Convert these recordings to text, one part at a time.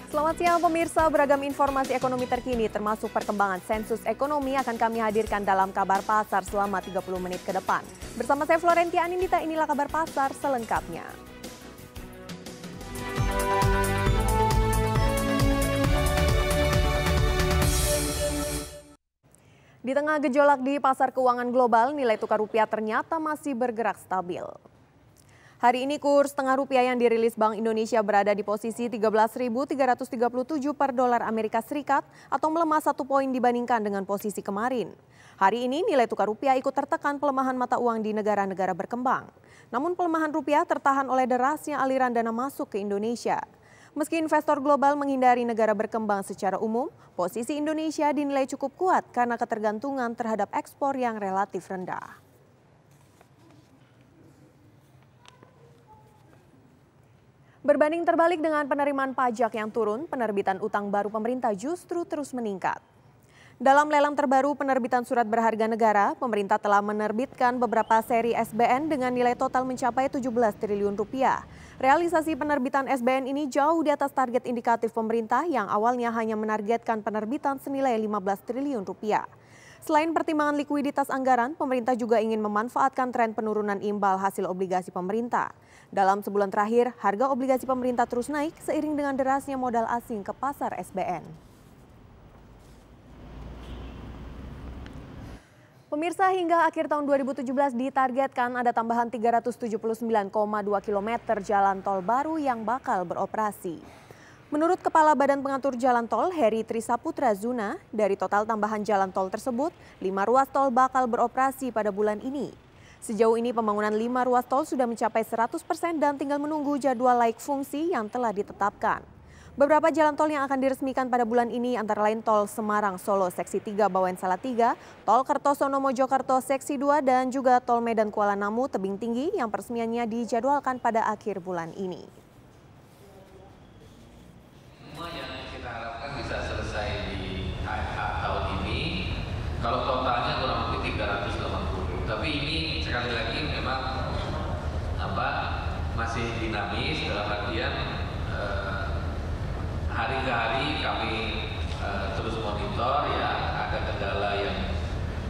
Selamat siang pemirsa, beragam informasi ekonomi terkini termasuk perkembangan sensus ekonomi akan kami hadirkan dalam kabar pasar selama 30 menit ke depan. Bersama saya Florentia Anindita, inilah kabar pasar selengkapnya. Di tengah gejolak di pasar keuangan global, nilai tukar rupiah ternyata masih bergerak stabil. Hari ini kurs tengah rupiah yang dirilis Bank Indonesia berada di posisi 13.337 per dolar Amerika Serikat atau melemah 1 poin dibandingkan dengan posisi kemarin. Hari ini nilai tukar rupiah ikut tertekan pelemahan mata uang di negara-negara berkembang. Namun pelemahan rupiah tertahan oleh derasnya aliran dana masuk ke Indonesia. Meski investor global menghindari negara berkembang secara umum, posisi Indonesia dinilai cukup kuat karena ketergantungan terhadap ekspor yang relatif rendah. Berbanding terbalik dengan penerimaan pajak yang turun, penerbitan utang baru pemerintah justru terus meningkat. Dalam lelang terbaru penerbitan surat berharga negara, pemerintah telah menerbitkan beberapa seri SBN dengan nilai total mencapai 17 triliun rupiah. Realisasi penerbitan SBN ini jauh di atas target indikatif pemerintah yang awalnya hanya menargetkan penerbitan senilai 15 triliun rupiah. Selain pertimbangan likuiditas anggaran, pemerintah juga ingin memanfaatkan tren penurunan imbal hasil obligasi pemerintah. Dalam sebulan terakhir, harga obligasi pemerintah terus naik seiring dengan derasnya modal asing ke pasar SBN. Pemirsa, hingga akhir tahun 2017 ditargetkan ada tambahan 379,2 km jalan tol baru yang bakal beroperasi. Menurut Kepala Badan Pengatur Jalan Tol, Heri Trisaputra Zuna, dari total tambahan jalan tol tersebut, 5 ruas tol bakal beroperasi pada bulan ini. Sejauh ini pembangunan 5 ruas tol sudah mencapai 100% dan tinggal menunggu jadwal laik fungsi yang telah ditetapkan. Beberapa jalan tol yang akan diresmikan pada bulan ini antara lain Tol Semarang-Solo Seksi 3 Bawen Salatiga, Tol Kertosono Mojokerto Seksi 2, dan juga Tol Medan Kuala Namu Tebing Tinggi yang peresmiannya dijadwalkan pada akhir bulan ini. Semua yang kita harapkan bisa selesai di tahun ini, kalau totalnya kurang lebih 380. Tapi ini sekali lagi memang masih dinamis dalam artian hari ke hari kami terus monitor ya, ada kendala yang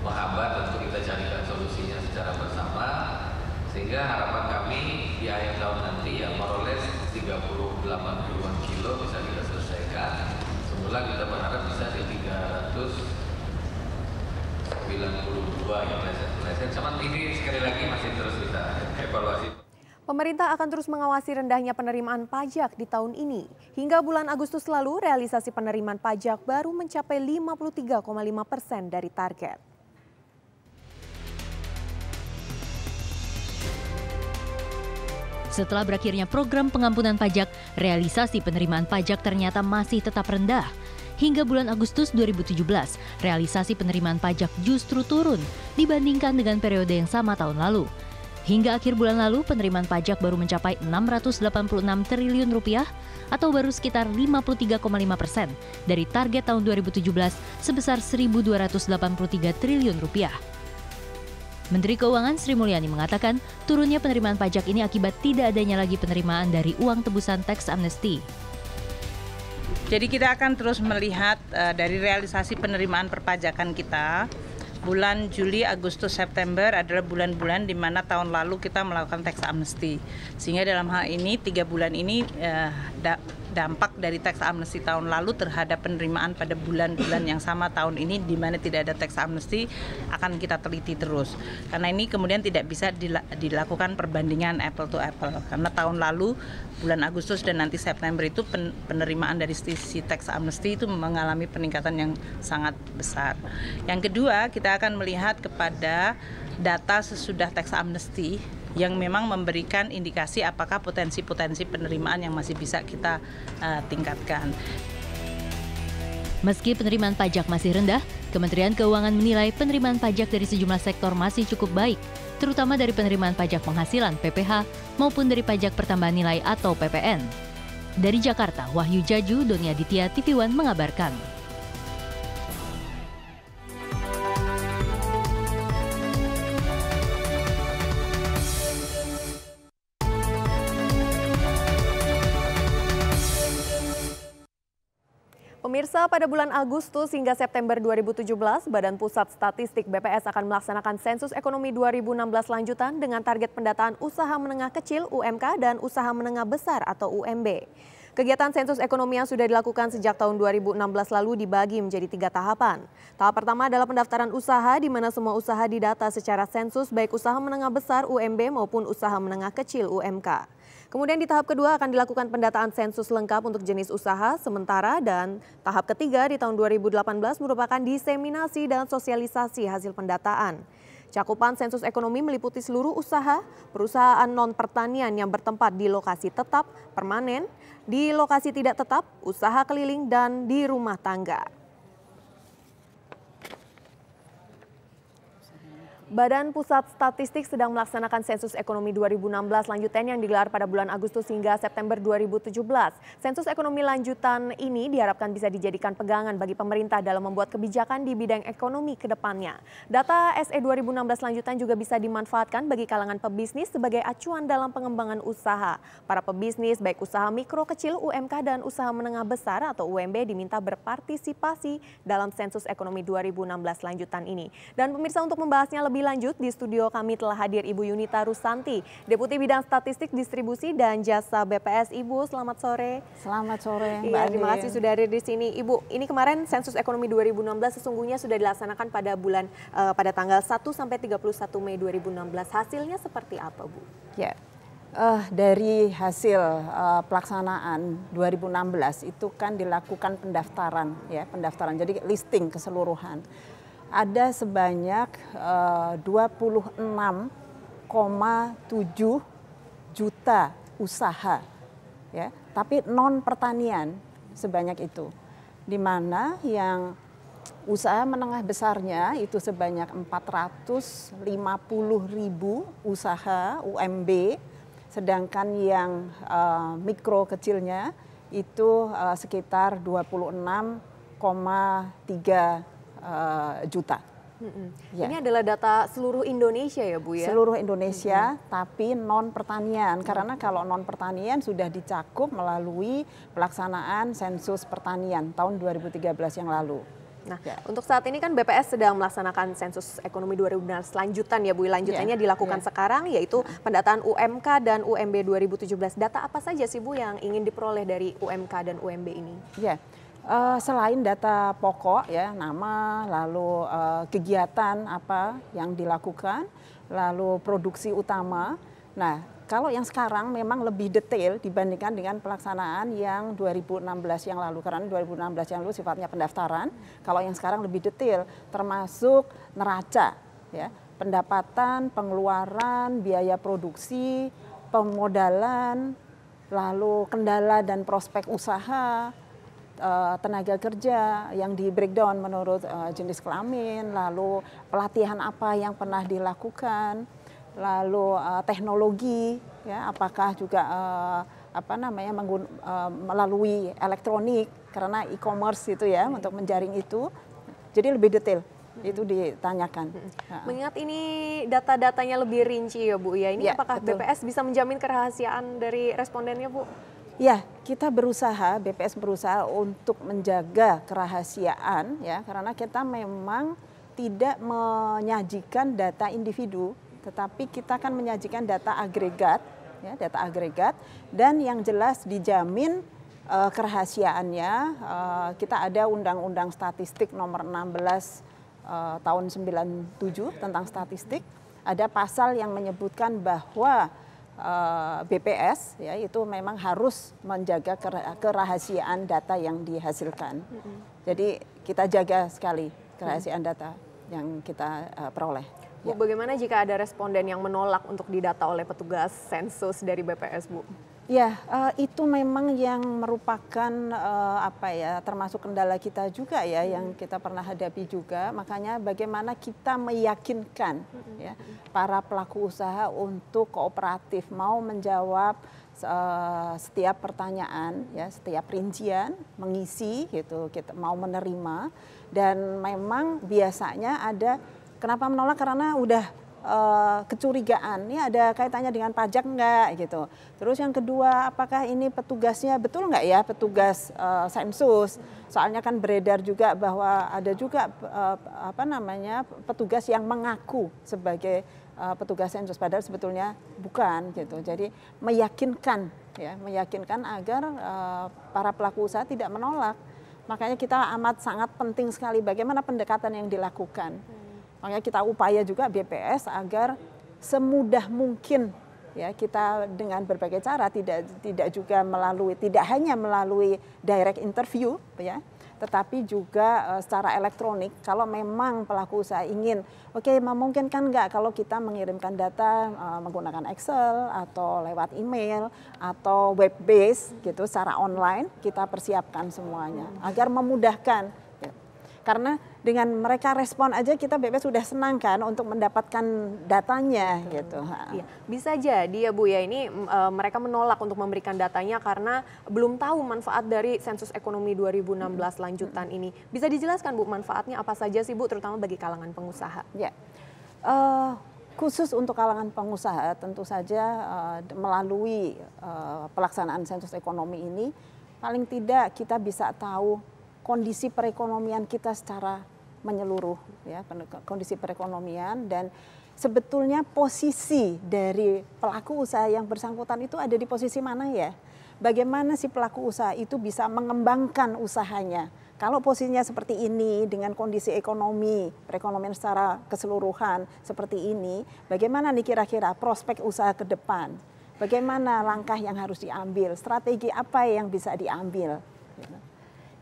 menghambat tentu kita carikan solusinya secara bersama sehingga harapan kami di akhir tahun nanti ya more or less 30-80-an kilo bisa kita selesaikan. Semula kita berharap bisa di 392 yang meleset. Cuman ini sekali lagi masih terus kita evaluasi. Pemerintah akan terus mengawasi rendahnya penerimaan pajak di tahun ini. Hingga bulan Agustus lalu, realisasi penerimaan pajak baru mencapai 53,5% dari target. Setelah berakhirnya program pengampunan pajak, realisasi penerimaan pajak ternyata masih tetap rendah. Hingga bulan Agustus 2017, realisasi penerimaan pajak justru turun dibandingkan dengan periode yang sama tahun lalu. Hingga akhir bulan lalu, penerimaan pajak baru mencapai 686 triliun rupiah atau baru sekitar 53,5% dari target tahun 2017 sebesar 1.283 triliun rupiah. Menteri Keuangan Sri Mulyani mengatakan turunnya penerimaan pajak ini akibat tidak adanya lagi penerimaan dari uang tebusan teks amnesti. Jadi kita akan terus melihat dari realisasi penerimaan perpajakan kita. Bulan Juli, Agustus, September adalah bulan-bulan di mana tahun lalu kita melakukan tax amnesty. Sehingga dalam hal ini 3 bulan ini dampak dari tax amnesty tahun lalu terhadap penerimaan pada bulan-bulan yang sama tahun ini di mana tidak ada tax amnesty akan kita teliti terus. Karena ini kemudian tidak bisa dilakukan perbandingan apple to apple. Karena tahun lalu bulan Agustus dan nanti September itu penerimaan dari sisi tax amnesty itu mengalami peningkatan yang sangat besar. Yang kedua, kita akan melihat kepada data sesudah tax amnesty yang memang memberikan indikasi apakah potensi-potensi penerimaan yang masih bisa kita tingkatkan. Meski penerimaan pajak masih rendah, Kementerian Keuangan menilai penerimaan pajak dari sejumlah sektor masih cukup baik, terutama dari penerimaan pajak penghasilan (PPH) maupun dari pajak pertambahan nilai atau PPN. Dari Jakarta, Wahyu Jaju, Doni Aditya, TV One mengabarkan. Pemirsa, pada bulan Agustus hingga September 2017, Badan Pusat Statistik BPS akan melaksanakan sensus ekonomi 2016 lanjutan dengan target pendataan usaha menengah kecil UMK dan usaha menengah besar atau UMB. Kegiatan sensus ekonomi yang sudah dilakukan sejak tahun 2016 lalu dibagi menjadi 3 tahapan. Tahap pertama adalah pendaftaran usaha, di mana semua usaha didata secara sensus, baik usaha menengah besar UMB maupun usaha menengah kecil UMK. Kemudian di tahap kedua akan dilakukan pendataan sensus lengkap untuk jenis usaha sementara, dan tahap ketiga di tahun 2018 merupakan diseminasi dan sosialisasi hasil pendataan. Cakupan sensus ekonomi meliputi seluruh usaha, perusahaan non-pertanian yang bertempat di lokasi tetap, permanen, di lokasi tidak tetap, usaha keliling, dan di rumah tangga. Badan Pusat Statistik sedang melaksanakan sensus ekonomi 2016 lanjutan yang digelar pada bulan Agustus hingga September 2017. Sensus ekonomi lanjutan ini diharapkan bisa dijadikan pegangan bagi pemerintah dalam membuat kebijakan di bidang ekonomi ke depannya. Data SE 2016 lanjutan juga bisa dimanfaatkan bagi kalangan pebisnis sebagai acuan dalam pengembangan usaha. Para pebisnis baik usaha mikro kecil UMK dan usaha menengah besar atau UMB diminta berpartisipasi dalam sensus ekonomi 2016 lanjutan ini. Dan pemirsa, untuk membahasnya lebih lanjut, di studio kami telah hadir Ibu Yunita Rusanti, Deputi Bidang Statistik Distribusi dan Jasa BPS. Ibu, selamat sore. Selamat sore, Mbak Iya, terima kasih sudah hadir di sini. Ibu, ini kemarin sensus ekonomi 2016 sesungguhnya sudah dilaksanakan pada tanggal 1 sampai 31 Mei 2016. Hasilnya seperti apa, Bu? Ya, dari hasil pelaksanaan 2016 itu kan dilakukan pendaftaran, jadi listing keseluruhan. Ada sebanyak 26,7 juta usaha, ya, tapi non pertanian sebanyak itu, di mana yang usaha menengah besarnya itu sebanyak 450.000 usaha UMB, sedangkan yang mikro kecilnya itu sekitar 26,3 juta. Ya. Ini adalah data seluruh Indonesia ya, Bu, ya? Seluruh Indonesia, tapi non pertanian. Karena kalau non pertanian sudah dicakup melalui pelaksanaan sensus pertanian tahun 2013 yang lalu. Nah, untuk saat ini kan BPS sedang melaksanakan sensus ekonomi 2016 lanjutan ya, Bu. Lanjutannya dilakukan sekarang, yaitu pendataan UMK dan UMB 2017. Data apa saja sih, Bu, yang ingin diperoleh dari UMK dan UMB ini? Ya. Selain data pokok, ya, nama, lalu kegiatan apa yang dilakukan, lalu produksi utama. Nah, kalau yang sekarang memang lebih detail dibandingkan dengan pelaksanaan yang 2016 yang lalu. Karena 2016 yang lalu sifatnya pendaftaran. Kalau yang sekarang lebih detail, termasuk neraca, ya, pendapatan, pengeluaran, biaya produksi, pemodalan, lalu kendala dan prospek usaha, tenaga kerja yang di breakdown menurut jenis kelamin, lalu pelatihan apa yang pernah dilakukan, lalu teknologi, ya, apakah juga melalui elektronik karena e-commerce itu ya, untuk menjaring itu. Jadi lebih detail itu ditanyakan. Mengingat ini data-datanya lebih rinci ya, Bu, ya. Ini apakah betul. BPS bisa menjamin kerahasiaan dari respondennya, Bu? Ya, kita berusaha, BPS berusaha untuk menjaga kerahasiaan, ya, karena kita memang tidak menyajikan data individu, tetapi kita akan menyajikan data agregat, ya, data agregat, dan yang jelas dijamin kerahasiaannya. Kita ada Undang-Undang Statistik nomor 16 tahun 97 tentang statistik, ada pasal yang menyebutkan bahwa BPS, ya, itu memang harus menjaga kerahasiaan data yang dihasilkan. Jadi kita jaga sekali kerahasiaan data yang kita peroleh. Bu, bagaimana jika ada responden yang menolak untuk didata oleh petugas sensus dari BPS, Bu? Ya, itu memang yang merupakan termasuk kendala kita juga ya, yang kita pernah hadapi juga. Makanya bagaimana kita meyakinkan ya para pelaku usaha untuk kooperatif, mau menjawab setiap pertanyaan, ya, setiap rincian, mengisi gitu, kita mau menerima. Dan memang biasanya ada kenapa menolak, karena udah kecurigaan, ini ada kaitannya dengan pajak enggak gitu. Terus yang kedua, apakah ini petugasnya betul enggak ya, petugas sensus? Soalnya kan beredar juga bahwa ada juga petugas yang mengaku sebagai petugas sensus, padahal sebetulnya bukan gitu. Jadi meyakinkan agar para pelaku usaha tidak menolak. Makanya kita amat sangat penting sekali bagaimana pendekatan yang dilakukan. Makanya kita upaya juga BPS agar semudah mungkin ya kita dengan berbagai cara, tidak hanya melalui direct interview ya, tetapi juga secara elektronik. Kalau memang pelaku usaha ingin, memungkinkan nggak kalau kita mengirimkan data menggunakan Excel atau lewat email atau web based gitu secara online, kita persiapkan semuanya agar memudahkan. Karena dengan mereka respon aja kita BPS sudah senang kan untuk mendapatkan datanya gitu. Ya, bisa jadi ya Bu ya, ini mereka menolak untuk memberikan datanya karena belum tahu manfaat dari sensus ekonomi 2016 lanjutan ini. Bisa dijelaskan Bu manfaatnya apa saja sih Bu, terutama bagi kalangan pengusaha? Ya, khusus untuk kalangan pengusaha tentu saja melalui pelaksanaan sensus ekonomi ini paling tidak kita bisa tahu kondisi perekonomian kita secara menyeluruh ya, kondisi perekonomian, dan sebetulnya posisi dari pelaku usaha yang bersangkutan itu ada di posisi mana ya? Bagaimana si pelaku usaha itu bisa mengembangkan usahanya? Kalau posisinya seperti ini dengan kondisi ekonomi, perekonomian secara keseluruhan seperti ini, bagaimana nih kira-kira prospek usaha ke depan? Bagaimana langkah yang harus diambil? Strategi apa yang bisa diambil?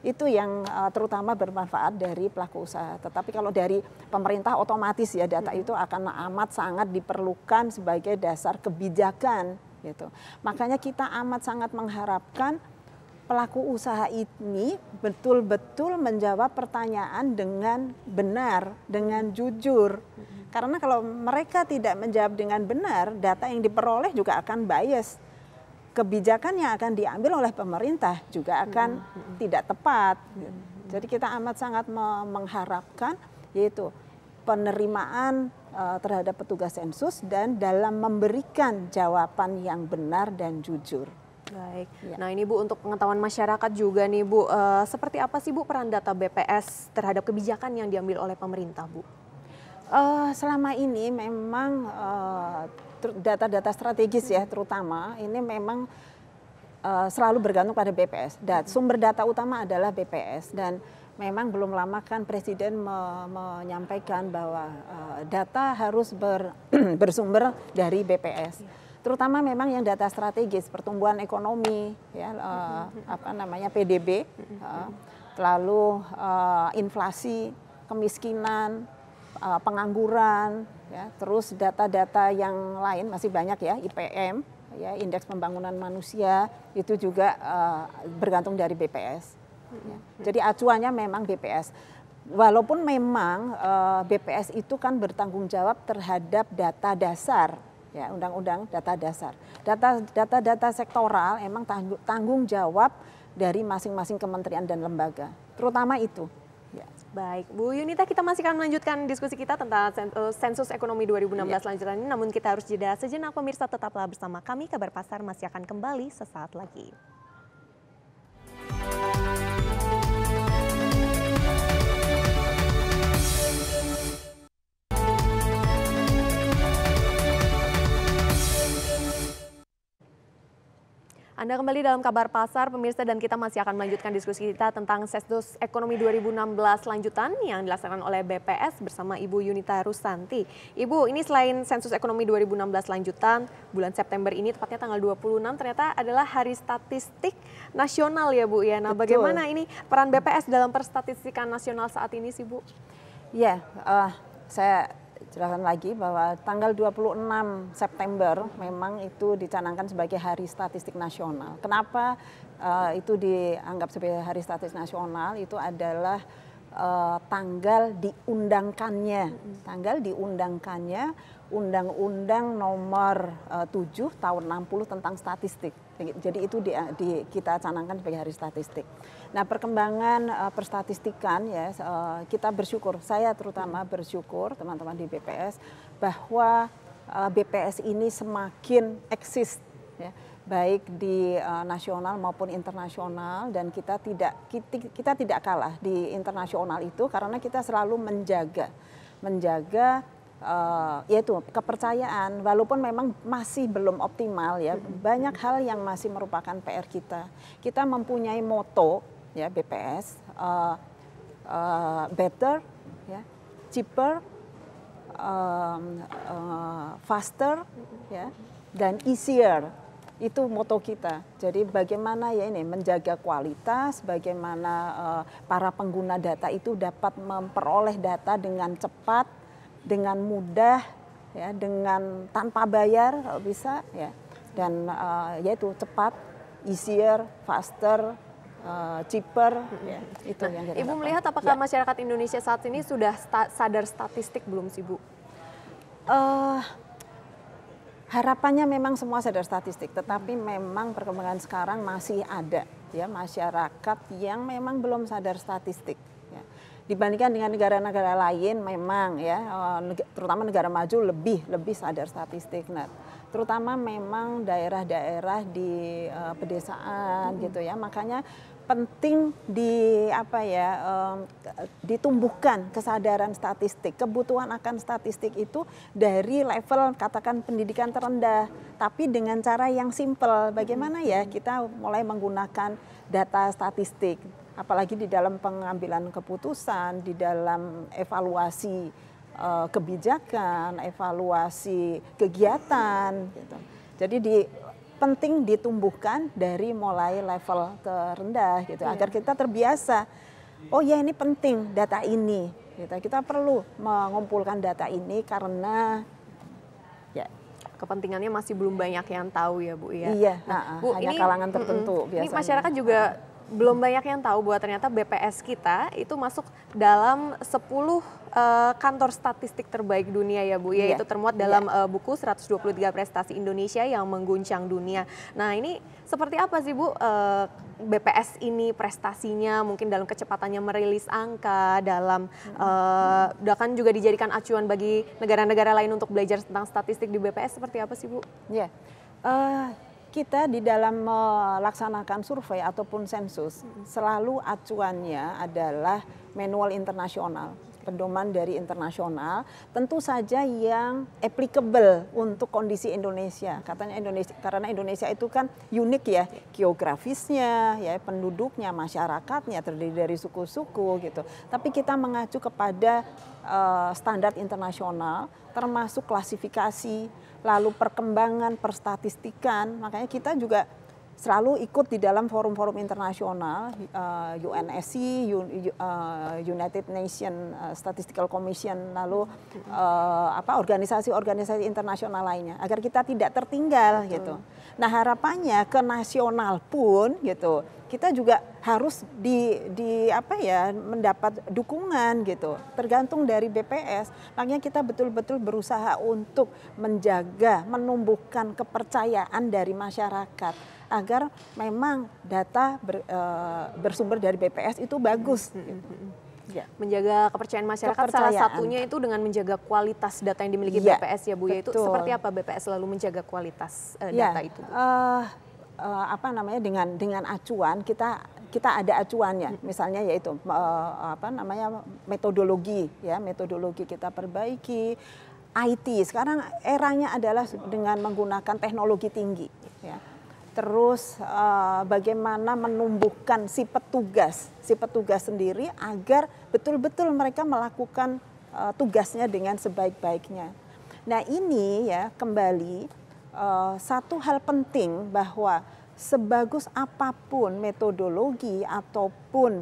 Itu yang terutama bermanfaat dari pelaku usaha. Tetapi kalau dari pemerintah otomatis ya data itu akan amat sangat diperlukan sebagai dasar kebijakan gitu. Makanya kita amat sangat mengharapkan pelaku usaha ini betul-betul menjawab pertanyaan dengan benar, dengan jujur. Karena kalau mereka tidak menjawab dengan benar, data yang diperoleh juga akan bias. Kebijakan yang akan diambil oleh pemerintah juga akan tidak tepat. Jadi kita amat sangat mengharapkan yaitu penerimaan terhadap petugas sensus dan dalam memberikan jawaban yang benar dan jujur. Baik. Ya. Nah ini Bu, untuk pengetahuan masyarakat juga nih Bu, seperti apa sih Bu peran data BPS terhadap kebijakan yang diambil oleh pemerintah Bu? Selama ini memang data-data strategis ya terutama ini memang selalu bergantung pada BPS. Sumber data utama adalah BPS, dan memang belum lama kan Presiden menyampaikan bahwa data harus bersumber dari BPS. Terutama memang yang data strategis, pertumbuhan ekonomi, ya, PDB, lalu inflasi, kemiskinan, pengangguran, ya, terus data-data yang lain masih banyak ya, IPM, ya, indeks pembangunan manusia itu juga bergantung dari BPS. Ya. Jadi acuannya memang BPS. Walaupun memang BPS itu kan bertanggung jawab terhadap data dasar, ya, undang-undang data dasar. Data-data sektoral emang tanggung jawab dari masing-masing kementerian dan lembaga, terutama itu. Ya. Baik, Bu Yunita, kita masih akan melanjutkan diskusi kita tentang sensus ekonomi 2016 lanjutan ini. Namun kita harus jeda sejenak, pemirsa, tetaplah bersama kami. Kabar Pasar masih akan kembali sesaat lagi. Anda kembali dalam Kabar Pasar, pemirsa, dan kita masih akan melanjutkan diskusi kita tentang sensus ekonomi 2016 lanjutan yang dilaksanakan oleh BPS bersama Ibu Yunita Rusanti. Ibu, ini selain sensus ekonomi 2016 lanjutan, bulan September ini tepatnya tanggal 26 ternyata adalah Hari Statistik Nasional ya Bu ya. Nah, betul. Bagaimana ini peran BPS dalam perstatistikan nasional saat ini sih Bu? Ya, saya jelaskan lagi bahwa tanggal 26 September memang itu dicanangkan sebagai Hari Statistik Nasional. Kenapa itu dianggap sebagai Hari Statistik Nasional? Itu adalah tanggal diundangkannya Undang-Undang Nomor 7 Tahun 60 tentang statistik. Jadi itu kita canangkan sebagai Hari Statistik. Nah, perkembangan perstatistikan ya, kita bersyukur, saya terutama bersyukur teman-teman di BPS bahwa BPS ini semakin eksis, ya, baik di nasional maupun internasional, dan kita tidak kalah di internasional itu karena kita selalu menjaga yaitu kepercayaan, walaupun memang masih belum optimal, ya, banyak hal yang masih merupakan PR kita. Kita mempunyai moto, ya, BPS, better, ya, cheaper, faster, ya, dan easier. Itu moto kita. Jadi bagaimana ya ini menjaga kualitas, bagaimana para pengguna data itu dapat memperoleh data dengan cepat, dengan mudah, ya, dengan tanpa bayar kalau bisa, ya, dan yaitu cepat, easier, faster, cheaper, ya, itu yang kita Ibu dapat. melihat apakah masyarakat Indonesia saat ini sudah sadar statistik belum sih, Bu? Harapannya memang semua sadar statistik, tetapi memang perkembangan sekarang masih ada, ya, masyarakat yang memang belum sadar statistik. Ya. Dibandingkan dengan negara-negara lain, memang, ya, terutama negara maju lebih sadar statistik. Nah, terutama memang daerah-daerah di pedesaan, gitu ya. Makanya penting ditumbuhkan kesadaran statistik, kebutuhan akan statistik itu dari level katakan pendidikan terendah, tapi dengan cara yang simpel. Bagaimana ya kita mulai menggunakan data statistik, apalagi di dalam pengambilan keputusan, di dalam evaluasi kebijakan, evaluasi kegiatan, gitu. Jadi penting ditumbuhkan dari mulai level terendah, gitu, agar kita terbiasa. Oh ya, ini penting data ini, gitu. Kita perlu mengumpulkan data ini karena ya kepentingannya masih belum banyak yang tahu, ya, Bu, ya. Iya, Bu, hanya ini, kalangan tertentu biasanya. Ini masyarakat juga belum banyak yang tahu bahwa ternyata BPS kita itu masuk dalam 10 kantor statistik terbaik dunia, ya, Bu, yaitu termuat dalam buku 123 prestasi Indonesia yang mengguncang dunia. Nah, ini seperti apa sih, Bu, BPS ini prestasinya, mungkin dalam kecepatannya merilis angka, dalam bahkan juga dijadikan acuan bagi negara-negara lain untuk belajar tentang statistik di BPS, seperti apa sih, Bu? Ya, kita di dalam melaksanakan survei ataupun sensus selalu acuannya adalah manual internasional, pedoman dari internasional, tentu saja yang applicable untuk kondisi Indonesia. Katanya karena Indonesia itu kan unik, ya, geografisnya, ya, penduduknya, masyarakatnya terdiri dari suku-suku, gitu. Tapi kita mengacu kepada standar internasional, termasuk klasifikasi, lalu perkembangan perstatistikan. Makanya kita juga selalu ikut di dalam forum-forum internasional, UNSC, United Nations Statistical Commission, lalu organisasi-organisasi internasional lainnya, agar kita tidak tertinggal, gitu. Nah, harapannya ke nasional pun, gitu, kita juga harus mendapat dukungan, gitu, tergantung dari BPS. Makanya kita betul-betul berusaha untuk menjaga, menumbuhkan kepercayaan dari masyarakat, agar memang data bersumber dari BPS itu bagus. Ya. Menjaga kepercayaan masyarakat salah satunya itu dengan menjaga kualitas data yang dimiliki BPS, ya, Bu. Yaitu seperti apa BPS selalu menjaga kualitas data itu, Bu? Dengan acuan kita ada acuannya, misalnya yaitu metodologi, ya, metodologi kita perbaiki. IT sekarang eranya adalah dengan menggunakan teknologi tinggi, ya. Terus bagaimana menumbuhkan si petugas sendiri agar betul-betul mereka melakukan tugasnya dengan sebaik-baiknya. Nah, ini, ya, kembali satu hal penting bahwa sebagus apapun metodologi ataupun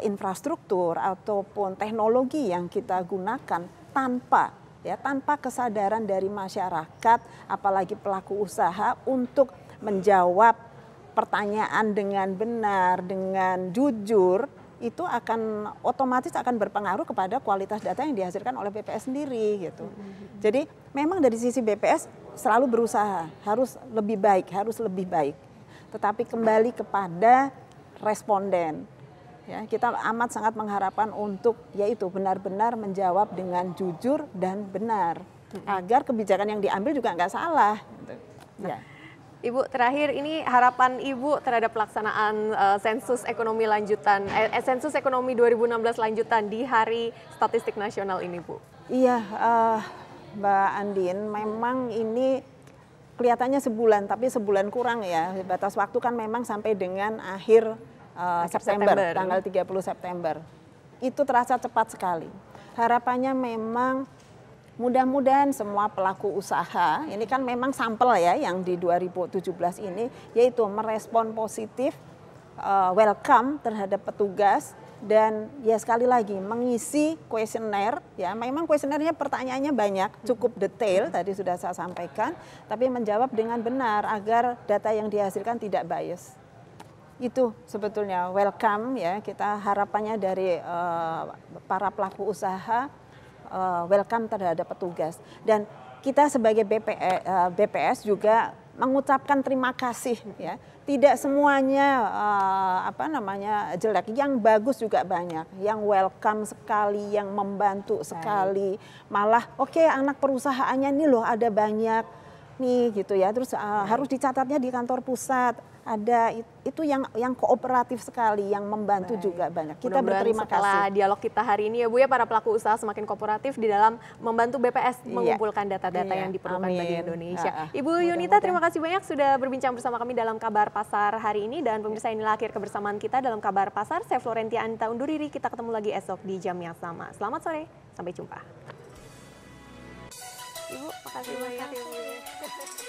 infrastruktur ataupun teknologi yang kita gunakan, tanpa kesadaran dari masyarakat, apalagi pelaku usaha untuk menjawab pertanyaan dengan benar, dengan jujur, itu akan otomatis akan berpengaruh kepada kualitas data yang dihasilkan oleh BPS sendiri, gitu. Jadi memang dari sisi BPS selalu berusaha harus lebih baik. Tetapi kembali kepada responden, ya, kita amat sangat mengharapkan untuk yaitu benar-benar menjawab dengan jujur dan benar. agar kebijakan yang diambil juga nggak salah. Ya. Ibu, terakhir ini harapan Ibu terhadap pelaksanaan sensus ekonomi lanjutan, sensus ekonomi 2016 lanjutan di Hari Statistik Nasional ini, Bu. Iya, Mbak Andin, memang ini kelihatannya sebulan, tapi sebulan kurang ya. Batas waktu kan memang sampai dengan akhir September, tanggal 30 September. Itu terasa cepat sekali. Harapannya memang mudah-mudahan semua pelaku usaha, ini kan memang sampel ya yang di 2017 ini, yaitu merespon positif, welcome terhadap petugas, dan ya sekali lagi mengisi kuesioner, ya memang kuesionernya pertanyaannya banyak, cukup detail, tadi sudah saya sampaikan, tapi menjawab dengan benar agar data yang dihasilkan tidak bias. Itu sebetulnya welcome ya, kita harapannya dari para pelaku usaha, welcome terhadap petugas, dan kita sebagai BPS juga mengucapkan terima kasih ya. Tidak semuanya jelek, yang bagus juga banyak, yang welcome sekali, yang membantu sekali, malah oke, anak perusahaannya ini loh ada banyak nih gitu ya, terus harus dicatatnya di kantor pusat. Ada itu yang kooperatif sekali, yang membantu juga banyak. Kita berterima kasih. Setelah dialog kita hari ini ya Bu ya, para pelaku usaha semakin kooperatif di dalam membantu BPS mengumpulkan data-data yang diperlukan bagi Indonesia. Ibu Yunita, terima kasih banyak sudah berbincang bersama kami dalam Kabar Pasar hari ini. Dan pemirsa, inilah akhir kebersamaan kita dalam Kabar Pasar. Saya Florentia Anita undur diri, kita ketemu lagi esok di jam yang sama. Selamat sore, sampai jumpa. Ibu, makasih banyak Ibu.